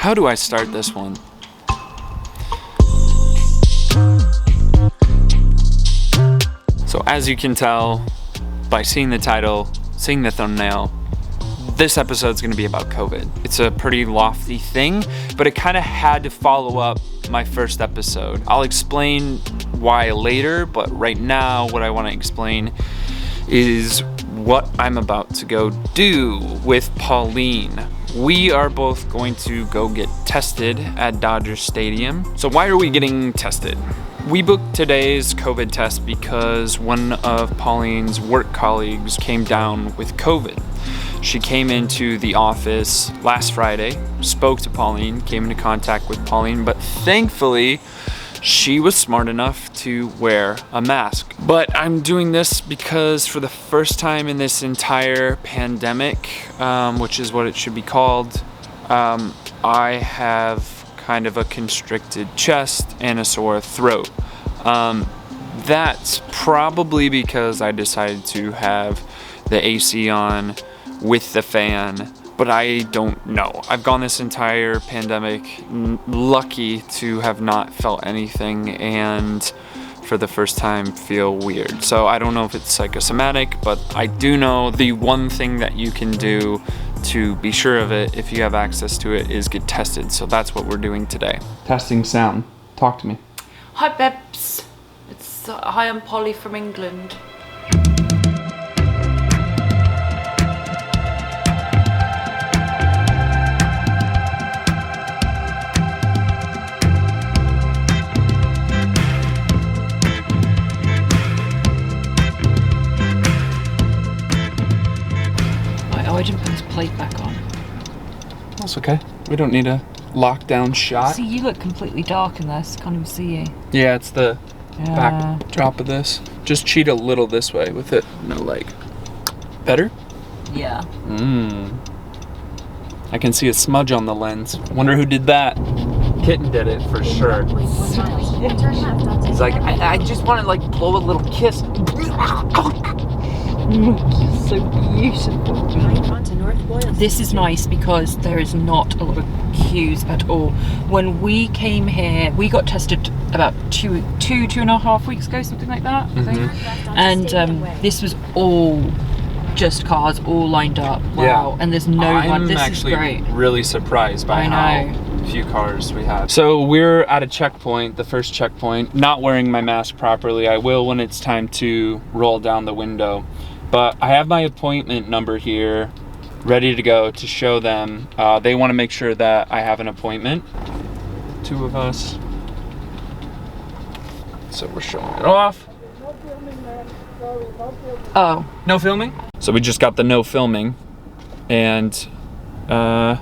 How do I start this one? So as you can tell by seeing the title, seeing the thumbnail, this episode's gonna be about COVID. It's a pretty lofty thing, but it kind of had to follow up my first episode. I'll explain why later, but right now what I wanna explain is what I'm about to go do with Pauline. We are both going to go get tested at Dodger Stadium. So why are we getting tested? We booked today's COVID test because one of Pauline's work colleagues came down with COVID. She came into the office last Friday, spoke to Pauline, came into contact with Pauline, but thankfully she was smart enough to wear a mask. But I'm doing this because for the first time in this entire pandemic, which is what it should be called, I have kind of a constricted chest and a sore throat. That's probably because I decided to have the AC on with the fan, but I don't know. I've gone this entire pandemic lucky to have not felt anything, and for the first time feel weird. So I don't know if it's psychosomatic, but I do know the one thing that you can do to be sure of it if you have access to it is get tested. So that's what we're doing today. Testing sound. Talk to me. Hi Bebs. Hi, I'm Polly from England. I didn't put this plate back on. That's okay. We don't need a lockdown shot. See, you look completely dark in this. Can't even see you. Yeah, it's the backdrop of this. Just cheat a little this way with it. No, like, better? Yeah. I can see a smudge on the lens. Wonder who did that. Kitten did it for sure. He's like, I just want to like blow a little kiss. So beautiful. This is nice because there is not a lot of queues at all. When we came here, we got tested about two and a half weeks ago, something like that, I think. And this was all just cars all lined up. Wow. Yeah. And there's no one. This is great. I'm actually really surprised by how few cars we have. So we're at a checkpoint, the first checkpoint, not wearing my mask properly. I will when it's time to roll down the window. But I have my appointment number here ready to go to show them. They want to make sure that I have an appointment. Two of us. So we're showing it off. Oh. No filming? So we just got the no filming, and I'm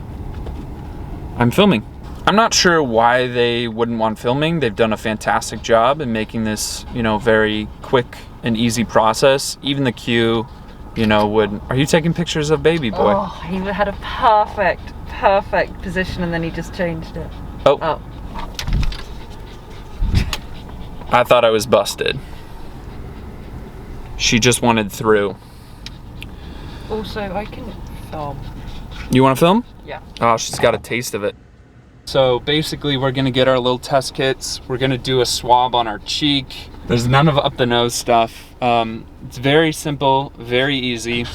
filming. I'm not sure why they wouldn't want filming. They've done a fantastic job in making this, very quick and easy process. Even the queue, are you taking pictures of baby boy? Oh, he had a perfect position and then he just changed it. Oh. I thought I was busted. She just wanted through. Also, I can film. You want to film? Yeah. Oh, she's got a taste of it. So basically we're gonna get our little test kits. We're gonna do a swab on our cheek. There's none of up the nose stuff. It's very simple, very easy.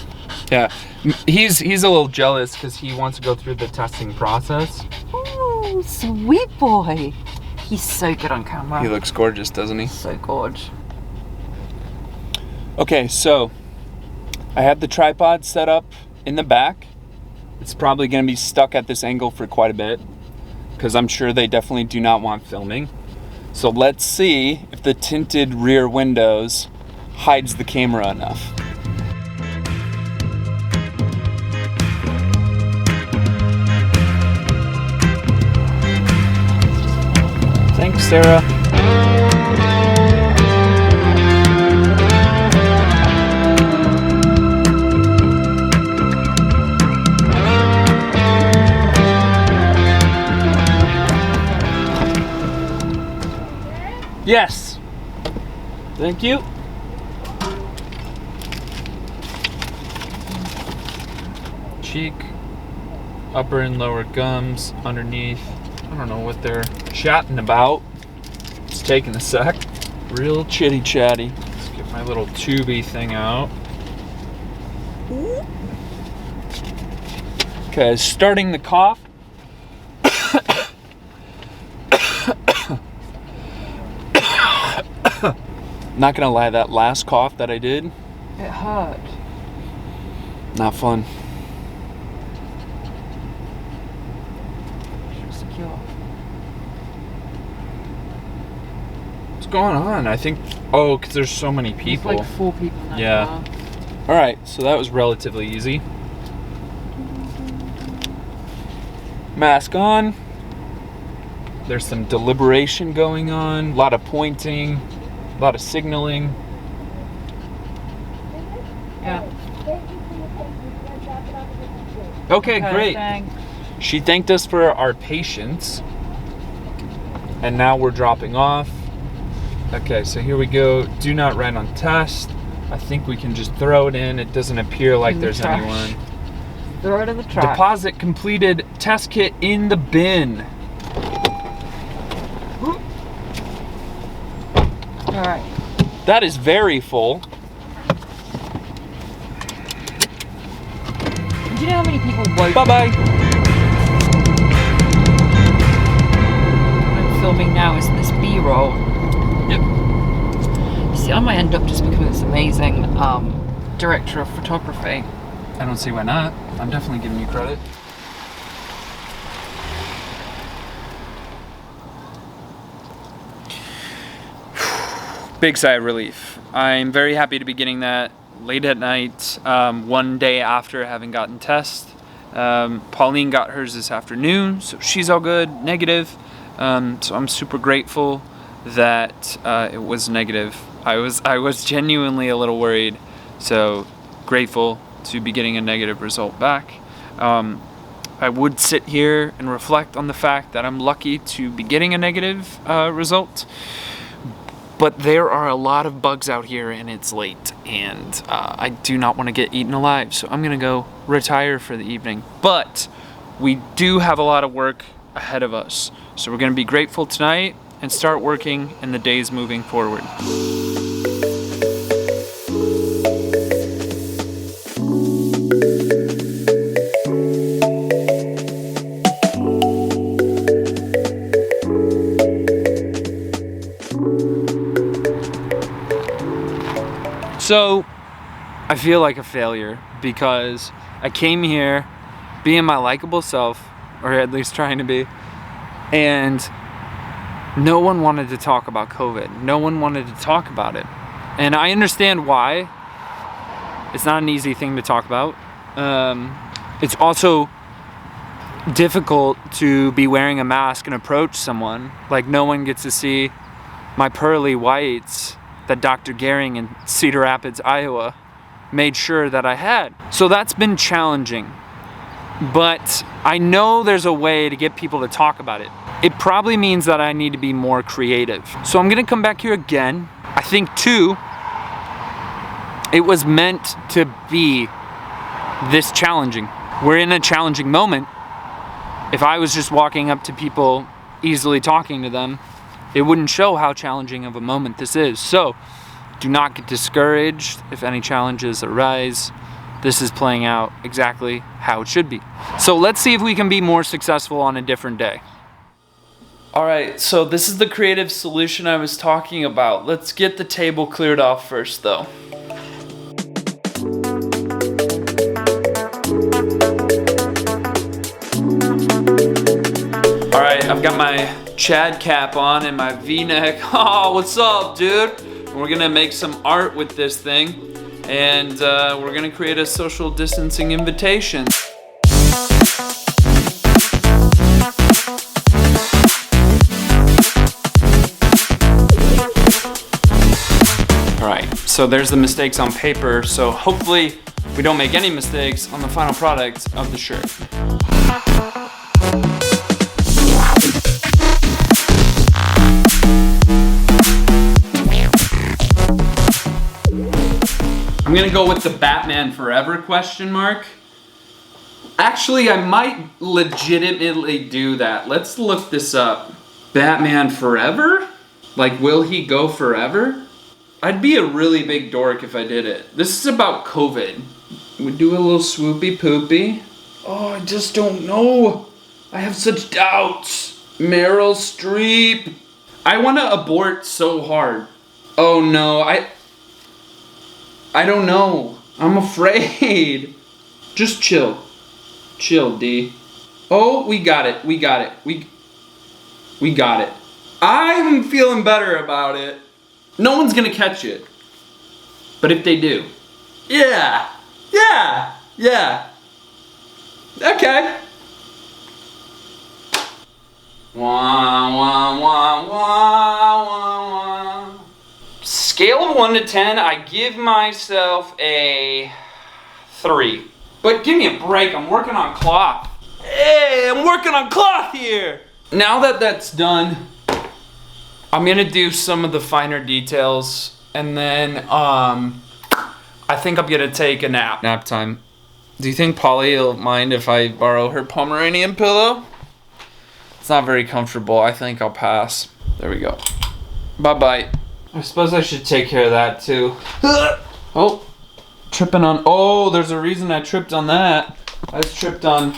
Yeah, he's a little jealous because he wants to go through the testing process. Oh, sweet boy. He's so good on camera. He looks gorgeous, doesn't he? So gorgeous. Okay, so I have the tripod set up in the back. It's probably gonna be stuck at this angle for quite a bit, because I'm sure they definitely do not want filming. So let's see if the tinted rear windows hides the camera enough. Thanks, Sarah. Yes. Thank you. Cheek. upper and lower gums underneath. I don't know what they're chatting about. It's taking a sec. Real chitty chatty. Let's get my little tubey thing out. Okay, starting the cough. Not gonna lie, that last cough that I did, It hurt. not fun. Secure. What's going on? I think, oh, because there's so many There's people. like 4 people in that Yeah. car. All right, so that was relatively easy. Mask on. There's some deliberation going on, a lot of pointing, a lot of signaling. Yeah. Okay, great. Thanks. She thanked us for our patience. And now we're dropping off. Okay, so here we go. Do not write on test. I think we can just throw it in. It doesn't appear like In the there's trash. anyone. Throw it in the trash. Deposit completed. Test kit in the bin. All right. That is very full. Do you know how many people woke Bye-bye. What I'm filming now is this B-roll. Yep. See, I might end up just becoming this amazing director of photography. I don't see why not. I'm definitely giving you credit. Big sigh of relief. I'm very happy to be getting that late at night, one day after having gotten test. Pauline got hers this afternoon, so she's all good, negative. So I'm super grateful that it was negative. I was genuinely a little worried, so grateful to be getting a negative result back. I would sit here and reflect on the fact that I'm lucky to be getting a negative result. But there are a lot of bugs out here and it's late, and I do not want to get eaten alive, so I'm gonna go retire for the evening. But we do have a lot of work ahead of us, so we're gonna be grateful tonight and start working in the days moving forward. So, I feel like a failure because I came here being my likable self, or at least trying to be, and no one wanted to talk about COVID. No one wanted to talk about it. And I understand why. It's not an easy thing to talk about. It's also difficult to be wearing a mask and approach someone. Like, no one gets to see my pearly whites that Dr. Gehring in Cedar Rapids, Iowa made sure that I had. So that's been challenging, but I know there's a way to get people to talk about it. It probably means that I need to be more creative. So I'm gonna come back here again. I think too, it was meant to be this challenging. We're in a challenging moment. If I was just walking up to people, easily talking to them, it wouldn't show how challenging of a moment this is. So do not get discouraged if any challenges arise. This is playing out exactly how it should be. So let's see if we can be more successful on a different day. All right, so this is the creative solution I was talking about. Let's get the table cleared off first though. All right, I've got my Chad cap on and my V-neck. Oh, what's up, dude? We're gonna make some art with this thing, and we're gonna create a social distancing invitation. All right, so there's the mistakes on paper, so hopefully we don't make any mistakes on the final product of the shirt. I'm gonna go with the Batman Forever question mark. Actually, I might legitimately do that. Let's look this up. Batman Forever? Like, will he go forever? I'd be a really big dork if I did it. This is about COVID. We do a little swoopy poopy. Oh, I just don't know. I have such doubts. Meryl Streep. I want to abort so hard. Oh no, I don't know. I'm afraid. Just chill. Chill, D. Oh, we got it. We got it. We got it. I'm feeling better about it. No one's gonna catch it. But if they do. Yeah. Yeah. Yeah. Okay. Wah, wah, wah, wah, wah, wah. Scale of 1 to 10, I give myself a 3. But give me a break, I'm working on cloth. Hey, I'm working on cloth here! Now that that's done, I'm gonna do some of the finer details, and then I think I'm gonna take a nap. Nap time. Do you think Polly will mind if I borrow her Pomeranian pillow? It's not very comfortable. I think I'll pass. There we go. Bye-bye. I suppose I should take care of that too. Oh, tripping on. Oh, there's a reason I tripped on that. I was tripped on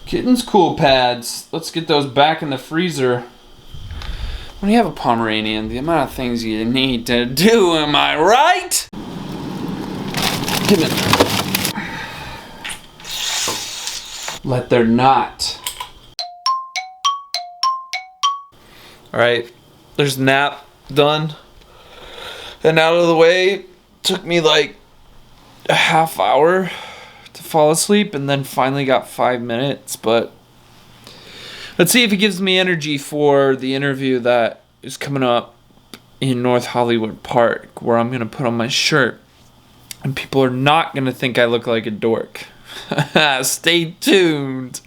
Kitten's Cool Pads. Let's get those back in the freezer. When you have a Pomeranian, the amount of things you need to do, am I right? Give it. Let there not. Alright, there's nap done. And out of the way, took me like a half hour to fall asleep, and then finally got 5 minutes, but let's see if it gives me energy for the interview that is coming up in North Hollywood Park, where I'm gonna put on my shirt and people are not gonna think I look like a dork. Stay tuned.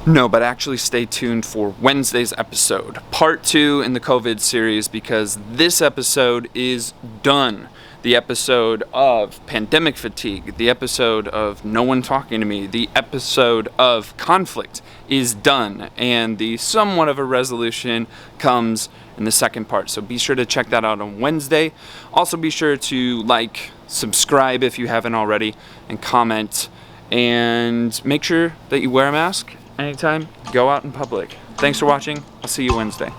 No, but actually stay tuned for Wednesday's episode, part 2 in the COVID series, because this episode is done. The episode of pandemic fatigue, the episode of no one talking to me, the episode of conflict is done, and the somewhat of a resolution comes in the second part. So be sure to check that out on Wednesday. Also be sure to like, subscribe if you haven't already, and comment, and make sure that you wear a mask anytime you go out in public. Thanks for watching. I'll see you Wednesday.